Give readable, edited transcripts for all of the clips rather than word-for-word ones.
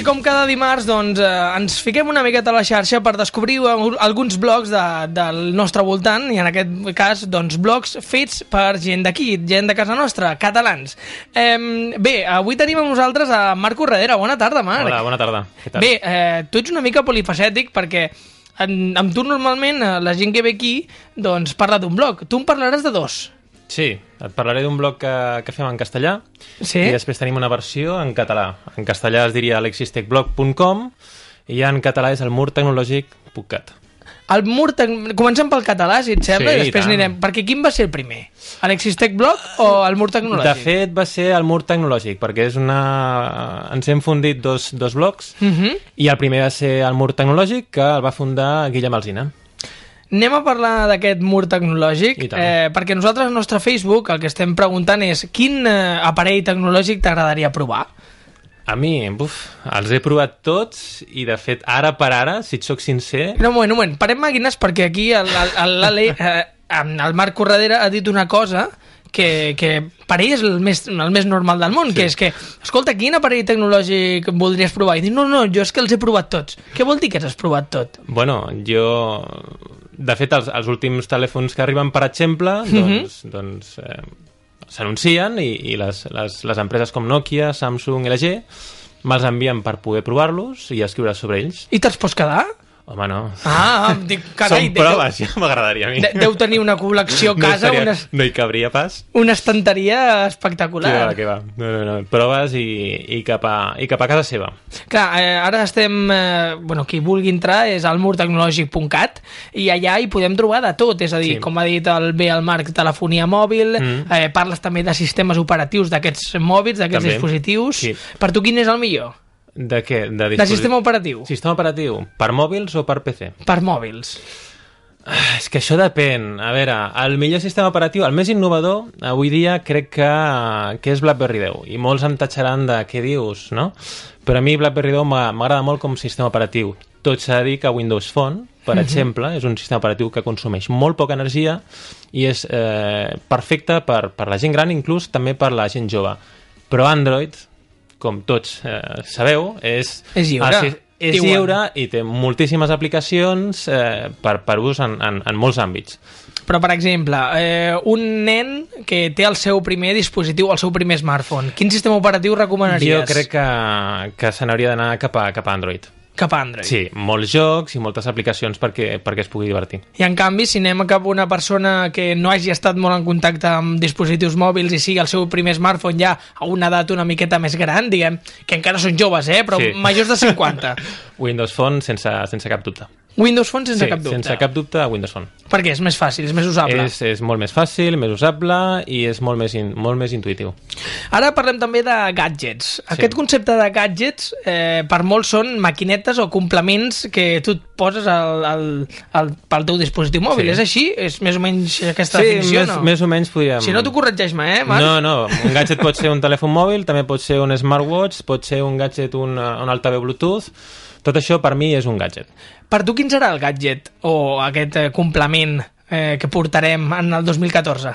com cada dimarts, doncs, ens fiquem una miqueta a la xarxa per descobrir alguns blogs del nostre voltant, i en aquest cas, doncs, blogs fets per gent d'aquí, gent de casa nostra, catalans. Bé, avui tenim amb nosaltres a Marc Corredera. Bona tarda, Marc. Hola, bona tarda. Què tal? Bé, tu ets una mica polifacètic perquè amb tu normalment la gent que ve aquí doncs parla d'un blog. Tu em parlaràs de dos. Sí, et parlaré d'un blog que fem en castellà, Sí? i després tenim una versió en català. En castellà es diria alexistechblog.com i en català és el murtecnologic.cat. El mur comencem pel català, si et sembla, Sí, i després i tant. anirem. Perquè quin va ser el primer? Alexis Tech Blog o el mur tecnològic? De fet, va ser el mur tecnològic, perquè és ens hem fundit dos blogs, i el primer va ser el mur tecnològic, que el va fundar Guillem Alsina. Anem a parlar d'aquest mur tecnològic, I tant. perquè nosaltres al nostre Facebook el que estem preguntant és quin aparell tecnològic t'agradaria provar? A mi, els he provat tots, i de fet, ara per ara, si et soc sincer... No, un moment, parem màquines perquè aquí el Marc Corredera ha dit una cosa que per ell és el més normal del món, que és que, escolta, quin aparell tecnològic voldries provar? I dic, no, jo és que els he provat tots. Què vol dir que has provat tot? Bueno, jo... De fet, els últims telèfons que arriben, per exemple, doncs s'anuncien i les empreses com Nokia, Samsung, LG me'ls envien per poder provar-los i escriure sobre ells. I te'ls pots quedar? Home, no. Dic, carai, Són proves, ja m'agradaria a mi. Deu tenir una col·lecció a casa, no hi cabria pas. una estanteria espectacular. Què va. No. Proves i cap a casa seva. Clar, ara estem... qui vulgui entrar és al murtecnologic.cat i allà hi podem trobar de tot, és a dir, com ha dit el Marc, telefonia mòbil, parles també de sistemes operatius d'aquests mòbils, d'aquests També. dispositius. Sí. Per tu quin és el millor? De què? De sistema operatiu. Sistema operatiu. Per mòbils o per PC? Per mòbils. És que això depèn. A veure, el millor sistema operatiu, el més innovador, avui dia crec que és BlackBerry 10. I molts em tatxaran de què dius, no? Però a mi BlackBerry 10 m'agrada molt com a sistema operatiu. Tot s'ha de dir que Windows Phone, per exemple, és un sistema operatiu que consumeix molt poca energia i és perfecte per la gent gran, inclús també per la gent jove. Però Android, com tots sabeu, és lliure. És lliure i té moltíssimes aplicacions per ús en molts àmbits. Però, per exemple, un nen que té el seu primer dispositiu, el seu primer smartphone, quin sistema operatiu recomanaries? Jo crec que se n'hauria d'anar cap a Android. Cap a Android. Sí, molts jocs i moltes aplicacions perquè es pugui divertir. I en canvi, si anem cap a una persona que no hagi estat molt en contacte amb dispositius mòbils i sigui el seu primer smartphone ja a una edat una miqueta més gran, diguem, que encara són joves, però majors de 50. Windows Phone sense cap dubte. Windows Phone sense cap dubte. Sense cap dubte Windows Phone. Perquè és més fàcil, és més usable. És molt més fàcil, més usable i és molt més intuïtiu. Ara parlem també de gadgets. Aquest concepte de gadgets per molts són maquinetes o complements que tu et poses pel teu dispositiu mòbil. És així? És més o menys aquesta definició, no? Sí, més o menys podríem... Si no, tu corregeix-me, Marc? No, un gadget pot ser un telèfon mòbil, també pot ser un smartwatch, pot ser un gadget, un altaveu Bluetooth. Tot això per mi és un gadget. Per tu quin serà el gadget o aquest complement que portarem en el 2014?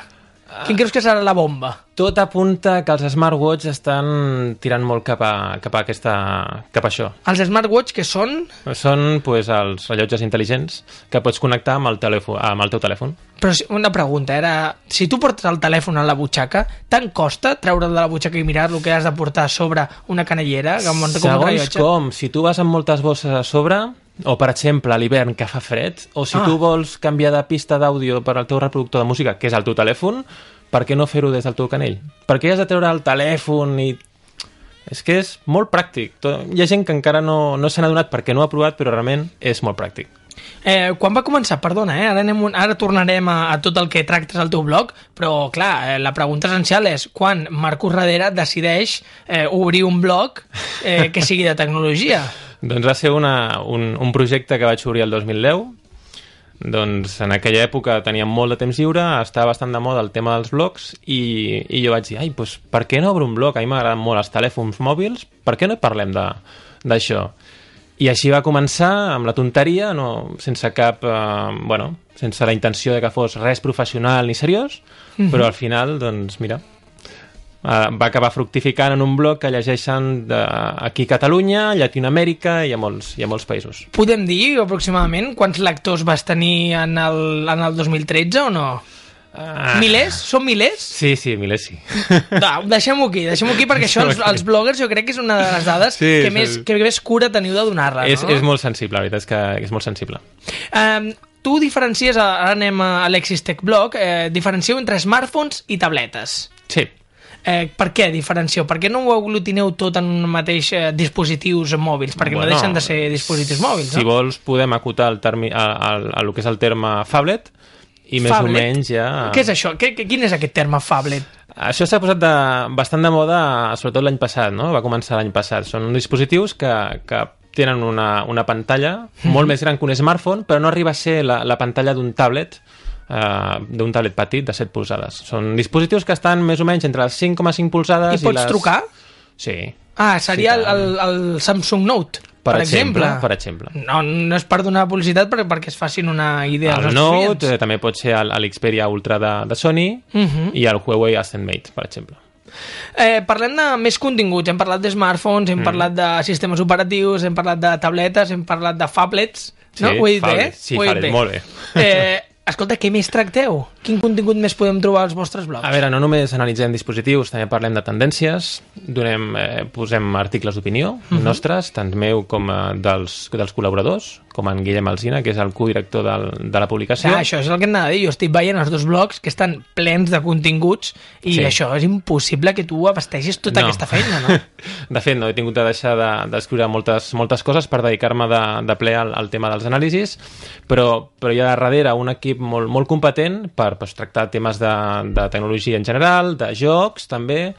Quin creus que serà la bomba? Tot apunta que els smartwatch estan tirant molt cap a això. Els smartwatch que són? Són els rellotges intel·ligents que pots connectar amb el teu telèfon. Però una pregunta, si tu portes el telèfon a la butxaca, tant costa treure'l de la butxaca i mirar-lo que has de portar sobre una canellera? Segons com, si tu vas amb moltes bosses a sobre, o per exemple a l'hivern que fa fred, o si tu vols canviar de pista d'àudio per al teu reproductor de música, que és el teu telèfon, per què no fer-ho des del teu canell? Per què has de treure el telèfon i... És que és molt pràctic. Hi ha gent que encara no se n'ha donat perquè no ha provat, però realment és molt pràctic. Quan va començar? Perdona, ara tornarem a tot el que tractes al teu blog, però clar, la pregunta essencial és quan Marc Corredera decideix obrir un blog que sigui de tecnologia? Doncs va ser un projecte que vaig obrir el 2010. Doncs en aquella època tenia molt de temps lliure, estava bastant de moda el tema dels blogs i jo vaig dir, per què no obro un blog? A mi m'agraden molt els telèfons mòbils, per què no parlem d'això? I així va començar, amb la tonteria, sense sense la intenció de que fos res professional ni seriós, però al final, doncs mira, va acabar fructificant en un blog que llegeixen aquí a Catalunya, Llatinoamèrica i a molts països. Podem dir aproximadament quants lectors vas tenir en el 2013 o no? Milers? Són milers? Sí, milers sí. No, deixem-ho aquí perquè això els bloggers jo crec que és una de les dades que més cura teniu de donar-la, no? És molt sensible, la veritat és que és molt sensible. Tu diferencies, ara anem a Alexis Tech Blog, diferencieu entre smartphones i tabletes. Sí. Per què diferencieu? Per què no ho aglutineu tot en un mateix dispositius mòbils? Perquè no deixen de ser dispositius mòbils, no? Si vols, podem acotar el que és el terme phablet i més o menys ja... Què és això? Quin és aquest terme phablet? Això s'ha posat bastant de moda, sobretot l'any passat, no? Va començar l'any passat. Són dispositius que tenen una pantalla molt més gran que un smartphone, però no arriba a ser la pantalla d'un tablet petit de 7 polzades. Són dispositius que estan més o menys entre les 5,5 polzades i pots trucar? Sí. Seria el Samsung Note, per exemple. Per exemple. No és per donar publicitat perquè es facin una idea als nostres clients. El Note també pot ser l'Xperia Ultra de Sony i el Huawei Ascend Mate, per exemple. Parlem de més continguts. Hem parlat de smartphones, hem parlat de sistemes operatius, hem parlat de tabletes, hem parlat de phablets. No? Ho he dit bé? Sí, phablets, molt bé. Escolta, què més tracteu? Quin contingut més podem trobar als vostres blogs? A veure, no només analitzem dispositius, també parlem de tendències, posem articles d'opinió nostres, tant meu com dels col·laboradors, com en Guillem Alsina, que és el codirector de la publicació. Això és el que hem de dir. Jo estic veient els dos blogs que estan plens de continguts i això és impossible que tu abasteixis tota aquesta feina, no? De fet, no he tingut de deixar d'escriure moltes coses per dedicar-me de ple al tema dels anàlisis, però hi ha darrere un equip molt competent per tractar temes de tecnologia en general, de jocs també.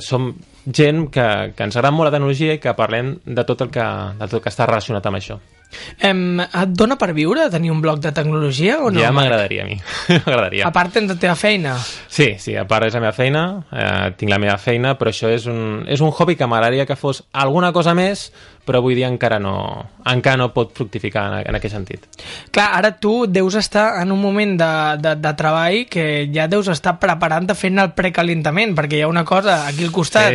Som gent que ens agrada molt la tecnologia i que parlem de tot el que està relacionat amb això. Et dona per viure tenir un blog de tecnologia o no? Ja m'agradaria a mi. M'agradaria. A part tens la teva feina? Sí, a part és la meva feina, tinc la meva feina, però això és un hobby que m'agradaria que fos alguna cosa més, però avui dia encara no pot fructificar en aquest sentit. Clar, ara tu deus estar en un moment de treball que ja deus estar preparant-te fent el precalentament, perquè hi ha una cosa aquí al costat,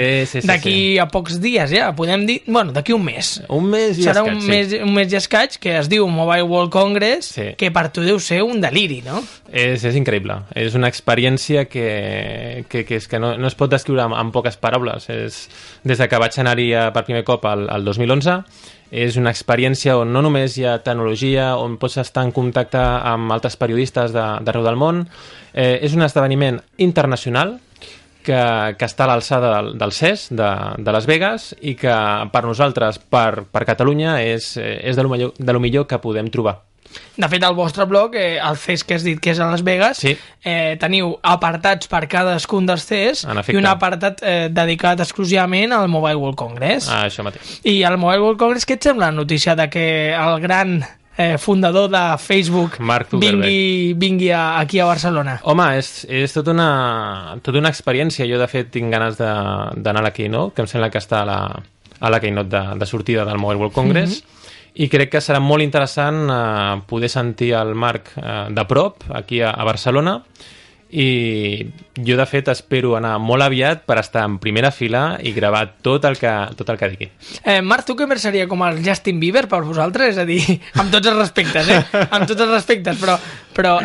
d'aquí a pocs dies ja, podem dir, d'aquí un mes. Un mes i serà escaig, un mes i escaig, que es diu Mobile World Congress, que per tu deu ser un deliri, no? És increïble. És una experiència que no es pot descriure amb poques paraules. Des de que vaig anar-hi per primer cop el 2011, és una experiència on no només hi ha tecnologia, on pots estar en contacte amb altres periodistes d'arreu del món. És un esdeveniment internacional que està a l'alçada del CES de Las Vegas i que per nosaltres, per Catalunya, és de lo millor que podem trobar. De fet, al vostre blog, el CES que has dit que és a Las Vegas, teniu apartats per cadascun dels CES i un apartat dedicat exclusivament al Mobile World Congress. Això mateix. I al Mobile World Congress, què et sembla la notícia de que el gran fundador de Facebook vingui aquí a Barcelona? Home, és tota una experiència. Jo, de fet, tinc ganes d'anar a la Keynote, que em sembla que està a la Keynote de sortida del Mobile World Congress, i crec que serà molt interessant poder sentir el Marc de prop aquí a Barcelona, i jo, de fet, espero anar molt aviat per estar en primera fila i gravar tot el que digui. Mark Zuckerberg seria com el Justin Bieber per vosaltres? És a dir, amb tots els respectes, amb tots els respectes, però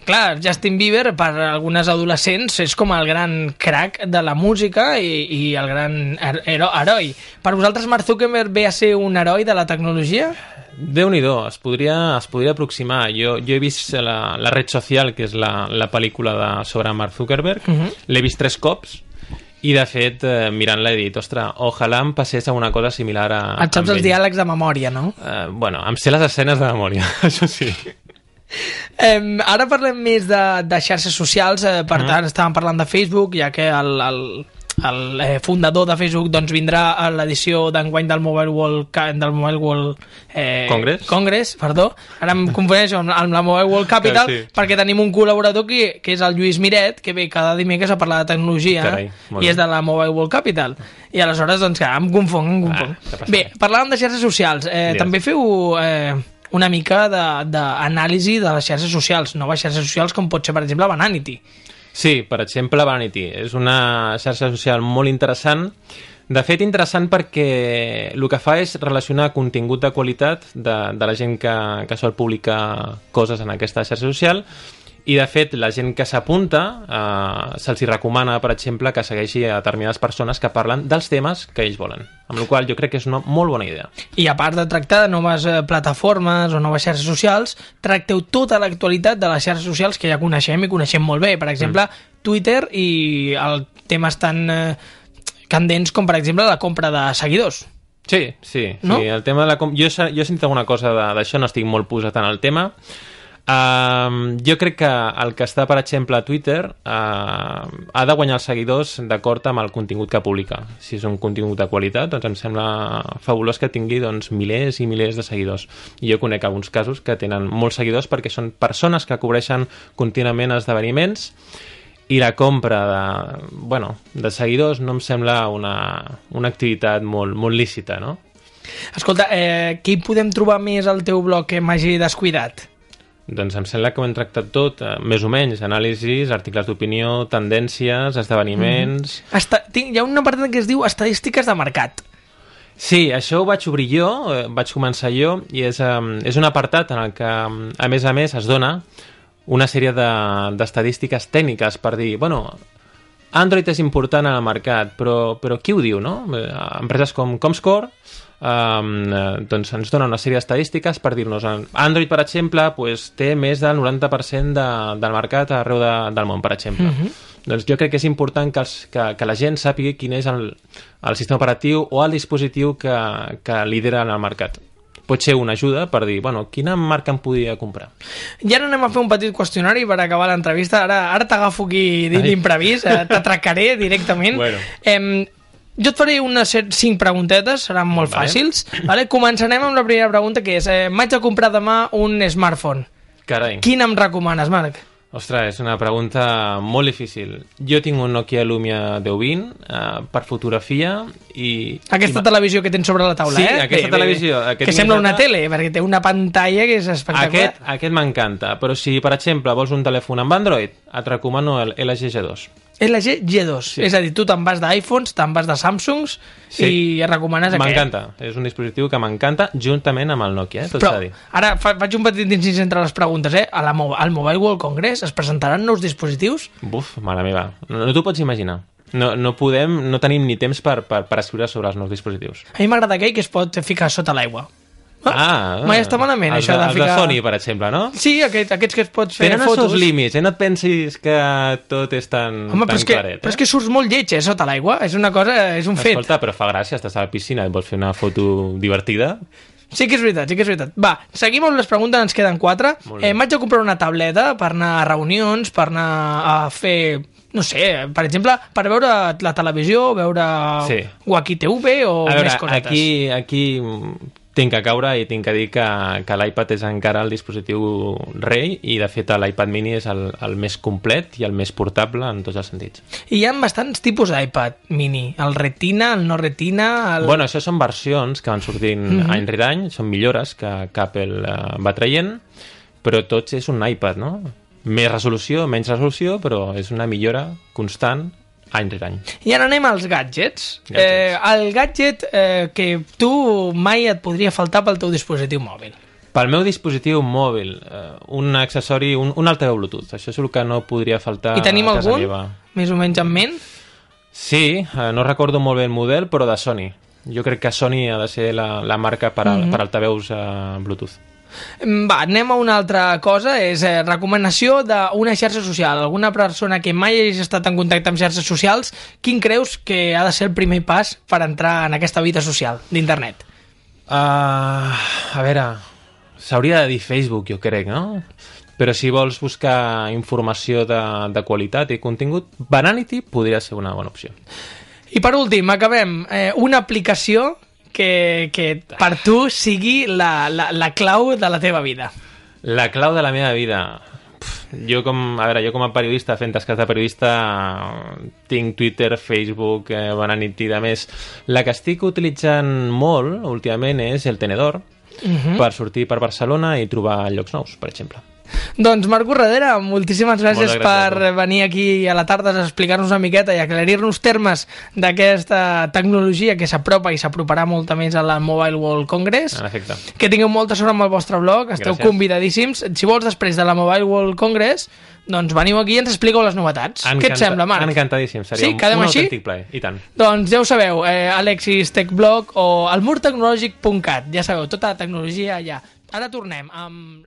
clar, Justin Bieber per algunes adolescents és com el gran crack de la música i el gran heroi. Per vosaltres Mark Zuckerberg ve a ser un heroi de la tecnologia? Déu-n'hi-do, es podria aproximar. Jo he vist la red social, que és la pel·lícula sobre Mark Zuckerberg, l'he vist 3 cops, i de fet, mirant-la he dit, ostres, ojalà em passés alguna cosa similar a... Et saps els diàlegs de memòria, no? Em sé les escenes de memòria, això sí. Ara parlem més de xarxes socials, per tant estàvem parlant de Facebook, ja que el fundador de Facebook doncs vindrà a l'edició d'enguany del Mobile World Congress, perdó. Ara em confoneixo amb la Mobile World Capital, perquè tenim un col·laborador que és el Lluís Miret, que ve cada dimecres a parlar de tecnologia, i és de la Mobile World Capital, i aleshores doncs em confon. Bé, parlàvem de xarxes socials, també feu una mica d'anàlisi de les xarxes socials, noves xarxes socials com pot ser, per exemple, Vanity. Sí, per exemple, Vanity. És una xarxa social molt interessant. De fet, interessant perquè el que fa és relacionar contingut de qualitat de la gent que sol publicar coses en aquesta xarxa social, i de fet la gent que s'apunta se'ls recomana, per exemple, que segueixi a determinades persones que parlen dels temes que ells volen, amb la qual jo crec que és una molt bona idea. I a part de tractar de noves plataformes o noves xarxes socials, tracteu tota l'actualitat de les xarxes socials que ja coneixem i coneixem molt bé, per exemple Twitter i els temes tan candents com per exemple la compra de seguidors. Sí, sí, no? Sí. El tema de jo he sentit alguna cosa d'això, no estic molt posat en el tema. Jo crec que el que està, per exemple, a Twitter ha de guanyar els seguidors d'acord amb el contingut que publica. Si és un contingut de qualitat, doncs em sembla fabulós que tingui milers i milers de seguidors. I jo conec alguns casos que tenen molts seguidors perquè són persones que cobreixen contínuament esdeveniments, i la compra de seguidors no em sembla una activitat molt lícita, no? Escolta, què hi podem trobar més al teu blog que m'hagi descuidat? Doncs em sembla que ho hem tractat tot, més o menys, anàlisis, articles d'opinió, tendències, esdeveniments... Hi ha un apartat que es diu estadístiques de mercat. Sí, això ho vaig obrir jo, vaig començar jo, i és un apartat en el que, a més, es dona una sèrie d'estadístiques tècniques per dir, Android és important en el mercat, però qui ho diu, no? Empreses com Comscore doncs ens dona una sèrie d'estadístiques per dir-nos Android, per exemple, té més del 90% del mercat arreu del món, per exemple. Doncs jo crec que és important que la gent sàpiga quin és el sistema operatiu o el dispositiu que lidera en el mercat. Pot ser una ajuda per dir, quina marca em podria comprar. I ara anem a fer un petit qüestionari per acabar l'entrevista. Ara t'agafo aquí d'imprevist, t'atracaré directament. Jo et faré unes 5 preguntetes, seran molt fàcils. Vale? Començarem amb la primera pregunta, que és m'haig de comprar demà un smartphone. Carai. Quin em recomanes, Marc? Ostres, és una pregunta molt difícil. Jo tinc un Nokia Lumia 1020 per fotografia i... Aquesta televisió que tens sobre la taula, sí, aquesta televisió. Que sembla una tele, perquè té una pantalla que és espectacular. Aquest m'encanta, però si, per exemple, vols un telèfon amb Android, et recomano el LG G2. LG G2, sí. És a dir, tu te'n vas d'iPhones, te'n vas de Samsungs i recomanes aquest. M'encanta, és un dispositiu que m'encanta juntament amb el Nokia, tot s'ha de dir. Ara faig un petit incís entre les preguntes, al Mobile World Congress es presentaran nous dispositius? Buf, mare meva, no t'ho pots imaginar. No tenim ni temps per escriure sobre els nous dispositius. A mi m'agrada aquell que es pot ficar sota l'aigua. Mai està malament, això de ficar... Els de Sony, per exemple, no? Sí, aquests que es pots fer tenen fotos. Tenen els seus límits, no et pensis que tot és tan claret. Però és que surts molt lleig, sota l'aigua. És una cosa, és un fet. Escolta, però fa gràcia, estàs a la piscina i vols fer una foto divertida. Sí que és veritat. Va, seguim amb les preguntes, ens queden 4. M'haig de comprar una tableta per anar a reunions, per anar a fer... No sé, per exemple, per veure la televisió, veure Wacky TV o més cosetes. Aquí tinc que caure i tinc que dir que l'iPad és encara el dispositiu rei i, de fet, l'iPad mini és el més complet i el més portable en tots els sentits. I hi ha bastants tipus d'iPad mini. El Retina, el no Retina... Bueno, això són versions que van sortint any rere any, són millores que Apple va traient, però tots és un iPad, no? Més resolució, menys resolució, però és una millora constant any rere any. I ara anem als gadgets. El gadget que tu mai et podria faltar pel teu dispositiu mòbil. Pel meu dispositiu mòbil, un accessori, un altaveu Bluetooth. Això és el que no podria faltar a casa meva. I tenim algun, més o menys en ment? Sí, no recordo molt bé el model, però de Sony. Jo crec que Sony ha de ser la marca per altaveus Bluetooth. Va, anem a una altra cosa, és recomanació d'una xarxa social. Alguna persona que mai hagi estat en contacte amb xarxes socials, quin creus que ha de ser el primer pas per entrar en aquesta vida social d'internet? A veure, s'hauria de dir Facebook, jo crec, no? Però si vols buscar informació de qualitat i contingut, Vanity podria ser una bona opció. I per últim, acabem. Una aplicació que per tu sigui la clau de la teva vida. La clau de la meva vida... Jo com a periodista, fent tasques de periodista, tinc Twitter, Facebook, Vanity, de més. La que estic utilitzant molt últimament és el Tenedor, per sortir per Barcelona i trobar llocs nous, per exemple. Doncs Marc Corredera, moltíssimes gràcies gràcies per venir aquí a la tarda a explicar-nos una miqueta i aclarir-nos termes d'aquesta tecnologia que s'apropa i s'aproparà molta més a la Mobile World Congress. En efecte. Que tingueu molta sort amb el vostre blog, esteu Gràcies. convidadíssims. Si vols, després de la Mobile World Congress, doncs veniu aquí i ens expliqueu les novetats. Què et sembla, Marc? Encantadíssim, seria Sí, quedem un així? autèntic plaer, i tant. Doncs ja ho sabeu, Alexis Tech Blog o almurtecnològic.cat, ja sabeu, tota la tecnologia allà. Ara tornem amb